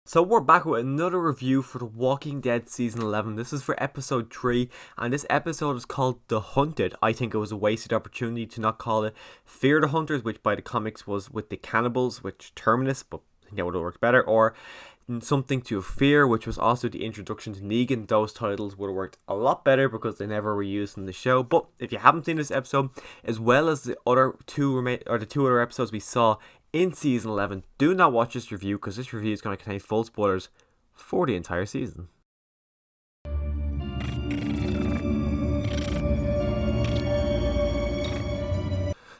So we're back with another review for The Walking Dead Season 11. This is for Episode 3, and this episode is called The Hunted. I think it was a wasted opportunity to not call it Fear the Hunters, which by the comics was with the cannibals, which Terminus, but I think that would have worked better, or Something to Fear, which was also the introduction to Negan. Those titles would have worked a lot better because they never were used in the show. But if you haven't seen this episode, as well as the other two other episodes we saw in season 11, do not watch this review because this review is going to contain full spoilers for the entire season.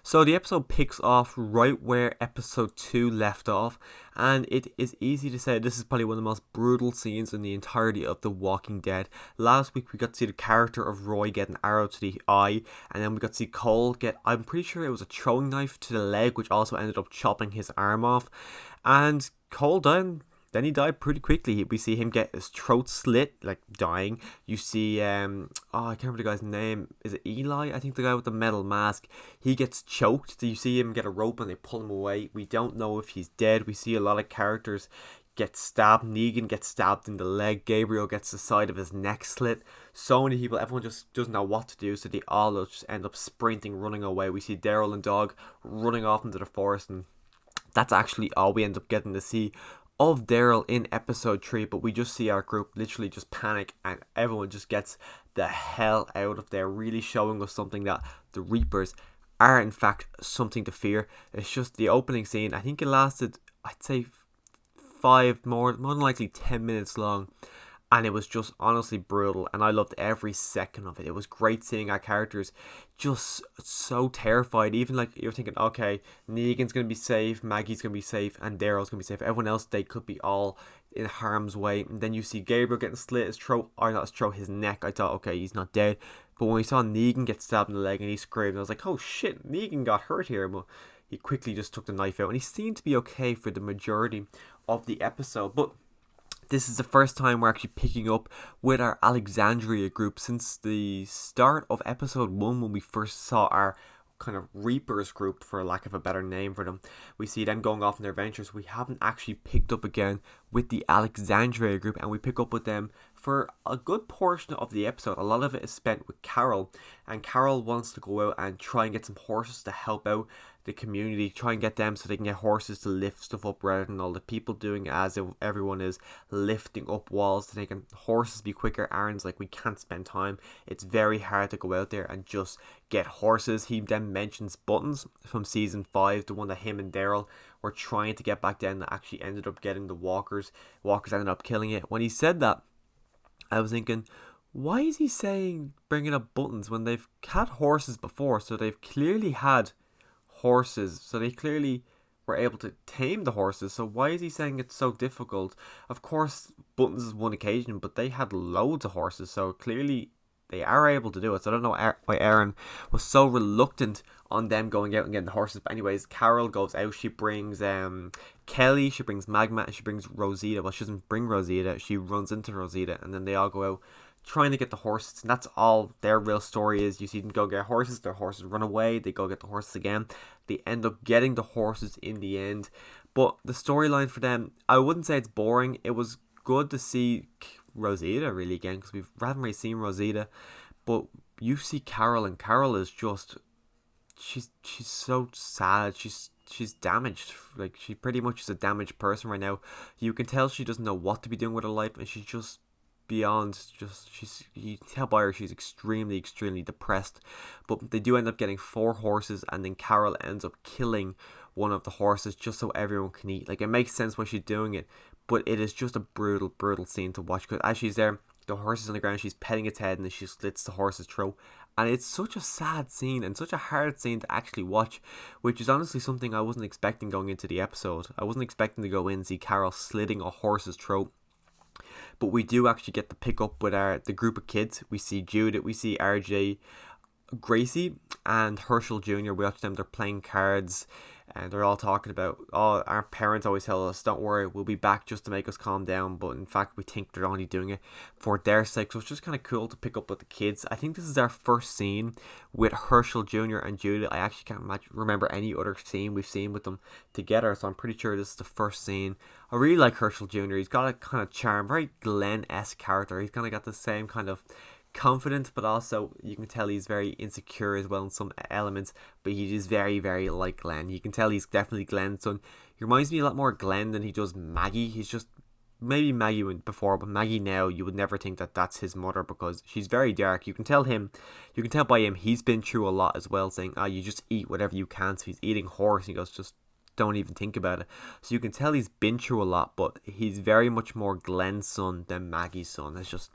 So the episode picks off right where episode 2 left off, and it is easy to say this is probably one of the most brutal scenes in the entirety of The Walking Dead. Last week we got to see the character of Roy get an arrow to the eye, and then we got to see Cole get, I'm pretty sure it was a throwing knife to the leg, which also ended up chopping his arm off, and Cole then he died pretty quickly. We see him get his throat slit, like dying. You see, I can't remember the guy's name. Is it Eli? I think the guy with the metal mask. He gets choked. You see him get a rope and they pull him away. We don't know if he's dead. We see a lot of characters get stabbed. Negan gets stabbed in the leg. Gabriel gets the side of his neck slit. So many people, everyone just doesn't know what to do. So they all just end up sprinting, running away. We see Daryl and Dog running off into the forest, and that's actually all we end up getting to see of Daryl in episode 3, but we just see our group literally just panic and everyone just gets the hell out of there, really showing us something that the Reapers are in fact something to fear. It's just the opening scene. I think it lasted, I'd say, more than likely 10 minutes long, and it was just honestly brutal, and I loved every second of it. It was great seeing our characters just so terrified. Even like you're thinking, okay, Negan's gonna be safe, Maggie's gonna be safe, and Daryl's gonna be safe. Everyone else, they could be all in harm's way. And then you see Gabriel getting slit his throat, or not his throat, his neck. I thought, okay, he's not dead. But when we saw Negan get stabbed in the leg and he screamed, I was like, oh shit, Negan got hurt here. But he quickly just took the knife out, and he seemed to be okay for the majority of the episode. But this is the first time we're actually picking up with our Alexandria group since the start of episode 1, when we first saw our kind of Reapers group, for lack of a better name for them. We see them going off on their adventures. We haven't actually picked up again with the Alexandria group, and we pick up with them for a good portion of the episode. A lot of it is spent with Carol, and Carol wants to go out and try and get some horses to help out the community, try and get them so they can get horses to lift stuff up, rather than all the people doing it as if everyone is lifting up walls. To make horses be quicker. Aaron's like, we can't spend time, it's very hard to go out there and just get horses. He then mentions Buttons from season 5, the one that him and Daryl were trying to get back then, that actually ended up getting the walkers ended up killing it. When he said that, I was thinking, why is he saying bringing up Buttons when they've had horses before? So they've clearly had horses, so they clearly were able to tame the horses. So why is he saying it's so difficult? Of course, Buttons is one occasion, but they had loads of horses, so clearly they are able to do it. So I don't know why Aaron was so reluctant on them going out and getting the horses. But anyways, Carol goes out. She brings Kelly, she brings Magma, and she brings Rosita. Well, she doesn't bring Rosita, she runs into Rosita, and then they all go out trying to get the horses, and that's all their real story is. You see them go get horses, their horses run away, they go get the horses again, they end up getting the horses in the end. But the storyline for them, I wouldn't say it's boring. It was good to see Rosita really again, because we haven't really seen Rosita. But you see Carol, and Carol is just, she's so sad. She's damaged. Like, she pretty much is a damaged person right now. You can tell she doesn't know what to be doing with her life, and she's just beyond, you tell by her she's extremely depressed. But they do end up getting 4 horses, and then Carol ends up killing one of the horses just so everyone can eat. Like, it makes sense why she's doing it, but it is just a brutal scene to watch, because as she's there, the horse is on the ground, she's petting its head, and then she slits the horse's throat. And it's such a sad scene and such a hard scene to actually watch, which is honestly something I wasn't expecting going into the episode. I wasn't expecting to go in and see Carol slitting a horse's throat. But we do actually get to pick up with the group of kids. We see Judith, we see RJ, Gracie, and Herschel Jr. We watch them, they're playing cards. and they're all talking about, oh, our parents always tell us, don't worry, we'll be back just to make us calm down, but in fact we think they're only doing it for their sake. So it's just kind of cool to pick up with the kids. I think this is our first scene with Herschel Jr. and Julia. I actually can't remember any other scene we've seen with them together, so I'm pretty sure this is the first scene. I really like Herschel Jr. He's got a kind of charm, very Glenn-esque character. He's kind of got the same kind of confident, but also you can tell he's very insecure as well in some elements, but he is very, very like Glenn. You can tell he's definitely Glenn's son. He reminds me a lot more of Glenn than he does Maggie. He's just, maybe Maggie went before, but Maggie now, you would never think that that's his mother, because she's very dark. You can tell by him, he's been through a lot as well, saying, you just eat whatever you can. So he's eating horse, and he goes, just don't even think about it. So you can tell he's been through a lot, but he's very much more Glenn's son than Maggie's son. That's just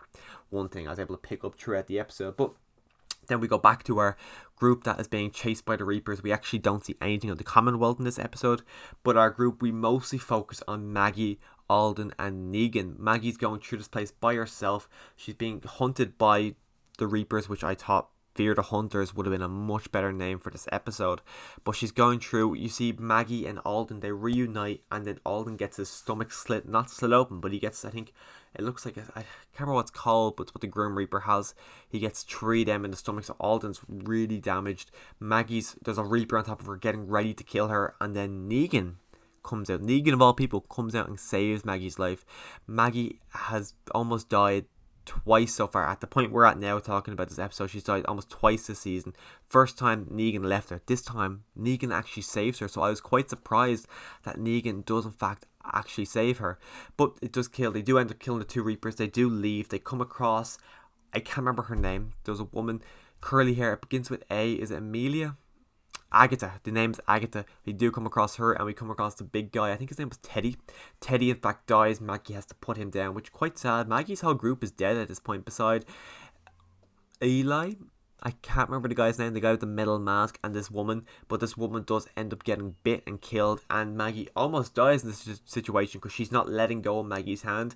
one thing I was able to pick up throughout the episode. But then we go back to our group that is being chased by the Reapers. We actually don't see anything of the Commonwealth in this episode, but our group, we mostly focus on Maggie, Alden and Negan. Maggie's going through this place by herself. She's being hunted by the Reapers, which I thought Fear the Hunters would have been a much better name for this episode. But she's going through, you see Maggie and Alden, they reunite, and then Alden gets his stomach slit, not slit open, but he gets, I think, it looks like, I can't remember what it's called, but it's what the Grim Reaper has. He gets 3 of them in the stomach, so Alden's really damaged. There's a Reaper on top of her getting ready to kill her, and then Negan comes out. Negan, of all people, comes out and saves Maggie's life. Maggie has almost died twice so far. At the point we're at now talking about this episode, she's died almost twice this season. First time Negan left her, this time Negan actually saves her, so I was quite surprised that Negan does in fact actually save her. But it does kill, they do end up killing the 2 Reapers. They do leave, they come across, I can't remember her name, there's a woman, curly hair, it begins with A, is it Amelia? Agatha, the name is Agatha. We do come across her, and we come across the big guy. I think his name was Teddy. Teddy in fact dies. Maggie has to put him down, which is quite sad. Maggie's whole group is dead at this point, beside Eli. I can't remember the guy's name, the guy with the metal mask, and this woman. But this woman does end up getting bit and killed, and Maggie almost dies in this situation because she's not letting go of Maggie's hand.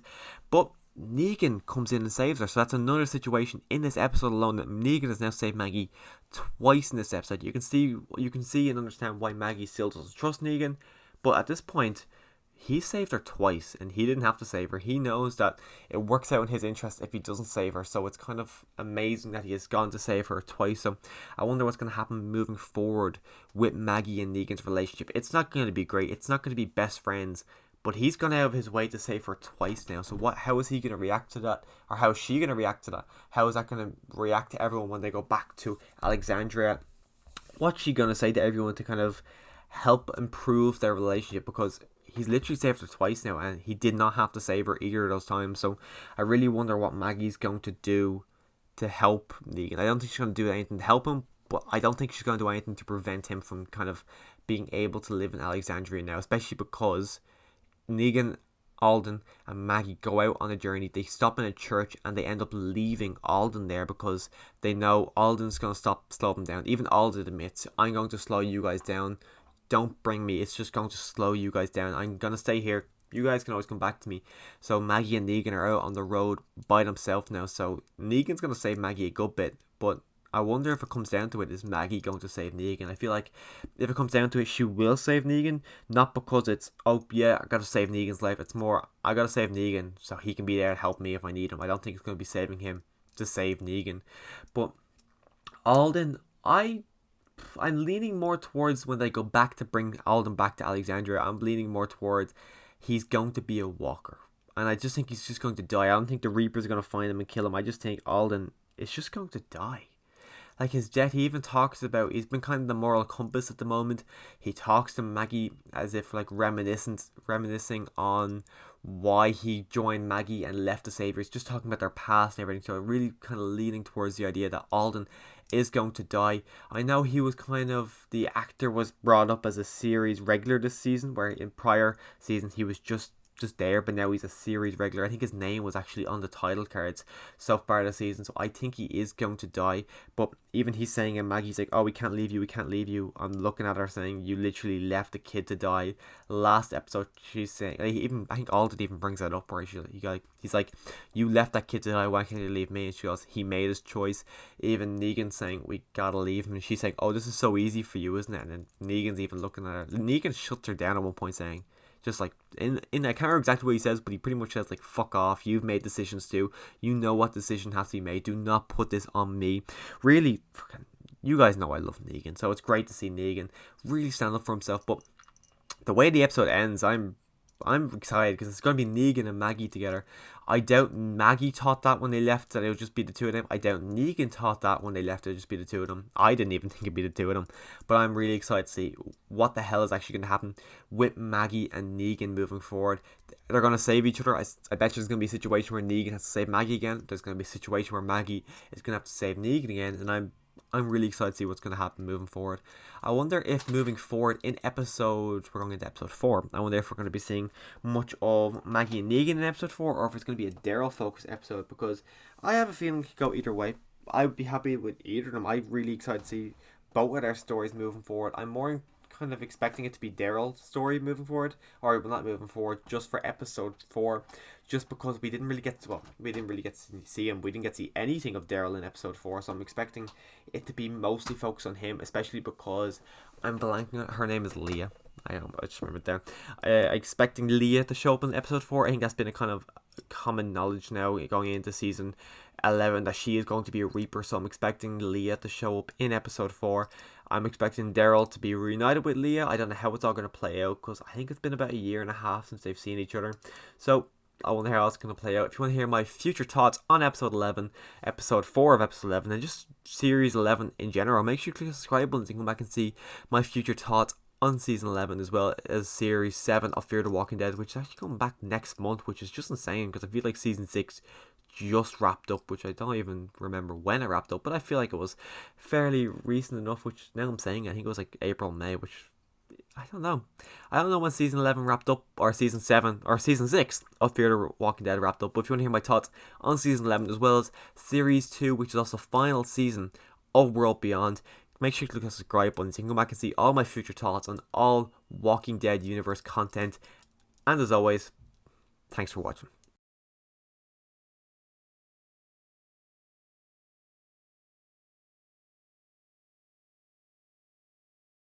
But Negan comes in and saves her, so that's another situation in this episode alone that Negan has now saved Maggie twice in this episode. You can see and understand why Maggie still doesn't trust Negan, but at this point he saved her twice and he didn't have to save her. He knows that it works out in his interest if he doesn't save her, so it's kind of amazing that he has gone to save her twice. So I wonder what's going to happen moving forward with Maggie and Negan's relationship. It's not going to be great, it's not going to be best friends, but he's gone out of his way to save her twice now. So how is he going to react to that? Or how is she going to react to that? How is that going to react to everyone when they go back to Alexandria? What's she going to say to everyone to kind of help improve their relationship? Because he's literally saved her twice now, and he did not have to save her either of those times. So I really wonder what Maggie's going to do to help Negan. I don't think she's going to do anything to help him, but I don't think she's going to do anything to prevent him from kind of being able to live in Alexandria now, especially because Negan, Alden and Maggie go out on a journey. They stop in a church and they end up leaving Alden there because they know Alden's going to slow them down. Even Alden admits, I'm going to slow you guys down. Don't bring me. It's just going to slow you guys down. I'm going to stay here. You guys can always come back to me. So Maggie and Negan are out on the road by themselves now. So Negan's going to save Maggie a good bit, but I wonder if it comes down to it, is Maggie going to save Negan? I feel like if it comes down to it, she will save Negan. Not because it's, oh yeah, I gotta save Negan's life. It's more, I gotta save Negan so he can be there to help me if I need him. I don't think it's going to be saving him to save Negan. But Alden, I'm leaning more towards when they go back to bring Alden back to Alexandria. I'm leaning more towards he's going to be a walker. And I just think he's just going to die. I don't think the Reapers are going to find him and kill him. I just think Alden is just going to die. Like his death, he even talks about, he's been kind of the moral compass at the moment. He talks to Maggie as if like reminiscing on why he joined Maggie and left the Saviors, just talking about their past and everything. So really kind of leaning towards the idea that Alden is going to die. I know he was kind of, the actor was brought up as a series regular this season, where in prior seasons he was just just there, but now he's a series regular. I think his name was actually on the title cards so far this season, so I think he is going to die. But even he's saying, and Maggie's like, oh, we can't leave you, we can't leave you. I'm looking at her saying, you literally left the kid to die. Last episode, she's saying, I think Alden even brings that up, where he's like, you left that kid to die, why can't you leave me? And she goes, he made his choice. Even Negan's saying, we gotta leave him. And she's saying, oh, this is so easy for you, isn't it? And then Negan's even looking at her. Negan shuts her down at one point, saying, just like, in I can't remember exactly what he says, but he pretty much says, like, fuck off, you've made decisions too, you know what decision has to be made, do not put this on me. Really, you guys know I love Negan, so it's great to see Negan really stand up for himself. But the way the episode ends, I'm excited, because it's going to be Negan and Maggie together. I doubt Maggie thought that when they left, that it would just be the two of them. I doubt Negan thought that when they left, it would just be the two of them. I didn't even think it'd be the two of them. But I'm really excited to see what the hell is actually going to happen with Maggie and Negan moving forward. They're going to save each other. I bet you there's going to be a situation where Negan has to save Maggie again. There's going to be a situation where Maggie is going to have to save Negan again. And I'm really excited to see what's going to happen moving forward. I wonder if moving forward in we're going into episode 4, I wonder if we're going to be seeing much of Maggie and Negan in episode 4, or if it's going to be a Daryl focused episode, because I have a feeling it could go either way. I would be happy with either of them. I'm really excited to see both of their stories moving forward. I'm more kind of expecting it to be Daryl's story moving forward, or not moving forward, just for episode 4, just because we didn't really get to see him. We didn't get to see anything of Daryl in episode 4, so I'm expecting it to be mostly focused on him, especially because I'm blanking. Her name is Leah. I just remembered there. Expecting Leah to show up in episode 4. I think that's been a kind of common knowledge now going into season 11 that she is going to be a Reaper, so I'm expecting Leah to show up in episode 4. I'm expecting Daryl to be reunited with Leah. I don't know how it's all going to play out, because I think it's been about a year and a half since they've seen each other. So I wonder how it's going to play out. If you want to hear my future thoughts on episode 11, episode 4 of episode 11, and just series 11 in general, make sure you click the subscribe button so you can come back and see my future thoughts on season 11, as well as series 7 of Fear the Walking Dead, which is actually coming back next month, which is just insane, because I feel like season 6 just wrapped up, which I don't even remember when it wrapped up, but I feel like it was fairly recent enough, which now I'm saying I think it was like April, May, which I don't know when season 11 wrapped up, or season 7 or season 6 of Fear the Walking Dead wrapped up. But if you want to hear my thoughts on season 11, as well as series 2, which is also final season of World Beyond, make sure you click the subscribe button so you can go back and see all my future thoughts on all Walking Dead universe content. And as always, thanks for watching.